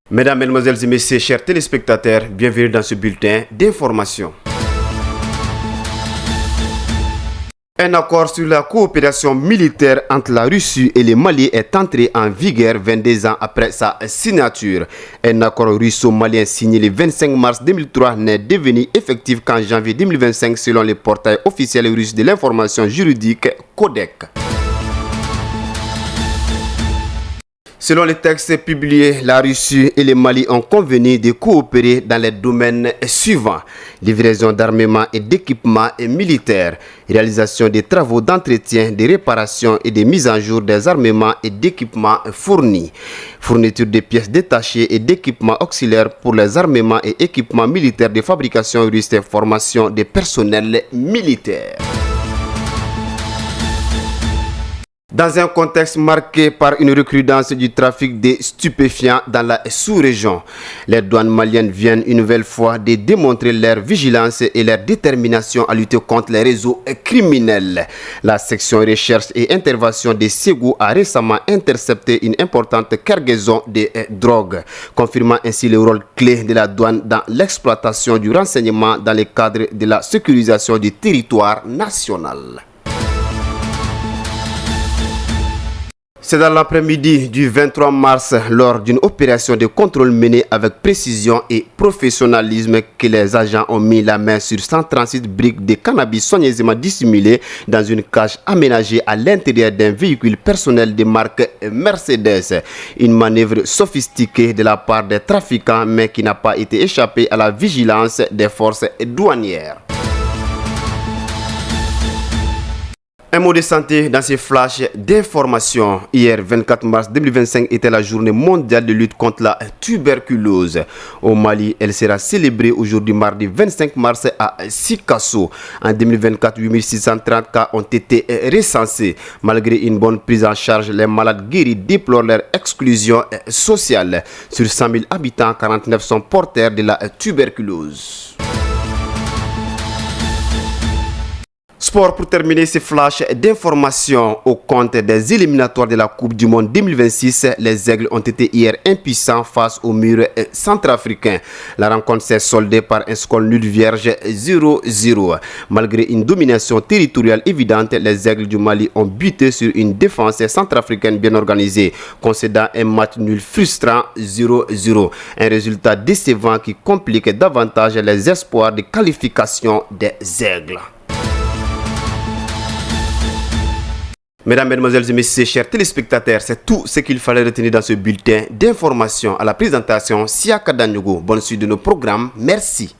Mesdames, Mesdemoiselles et Messieurs, chers téléspectateurs, bienvenue dans ce bulletin d'information. Un accord sur la coopération militaire entre la Russie et le Mali est entré en vigueur 22 ans après sa signature. Un accord russo-malien signé le 25 mars 2003 n'est devenu effectif qu'en janvier 2025 selon le portail officiel russe de l'information juridique Codec. Selon les textes publiés, la Russie et le Mali ont convenu de coopérer dans les domaines suivants: livraison d'armements et d'équipements militaires, réalisation des travaux d'entretien, de réparation et de mise à jour des armements et d'équipements fournis, fourniture de pièces détachées et d'équipements auxiliaires pour les armements et équipements militaires de fabrication russe et formation des personnels militaires. Dans un contexte marqué par une recrudescence du trafic de stupéfiants dans la sous-région, les douanes maliennes viennent une nouvelle fois de démontrer leur vigilance et leur détermination à lutter contre les réseaux criminels. La section recherche et intervention de Ségou a récemment intercepté une importante cargaison de drogue, confirmant ainsi le rôle clé de la douane dans l'exploitation du renseignement dans le cadre de la sécurisation du territoire national. C'est dans l'après-midi du 23 mars, lors d'une opération de contrôle menée avec précision et professionnalisme, que les agents ont mis la main sur 136 briques de cannabis soigneusement dissimulées dans une cage aménagée à l'intérieur d'un véhicule personnel de marque Mercedes. Une manœuvre sophistiquée de la part des trafiquants, mais qui n'a pas été échappée à la vigilance des forces douanières. Un mot de santé dans ces flashs d'information. Hier, 24 mars 2025, était la journée mondiale de lutte contre la tuberculose. Au Mali, elle sera célébrée aujourd'hui, mardi 25 mars, à Sikasso. En 2024, 8630 cas ont été recensés. Malgré une bonne prise en charge, les malades guéris déplorent leur exclusion sociale. Sur 100 000 habitants, 49 sont porteurs de la tuberculose. Sport pour terminer ces flashs d'informations. Au compte des éliminatoires de la Coupe du Monde 2026, les Aigles ont été hier impuissants face au mur centrafricain. La rencontre s'est soldée par un score nul vierge 0-0. Malgré une domination territoriale évidente, les Aigles du Mali ont buté sur une défense centrafricaine bien organisée, concédant un match nul frustrant 0-0. Un résultat décevant qui complique davantage les espoirs de qualification des Aigles. Mesdames, Mesdemoiselles et Messieurs, chers téléspectateurs, c'est tout ce qu'il fallait retenir dans ce bulletin d'information. À la présentation, Siaka Danyugo. Bonne suite de nos programmes. Merci.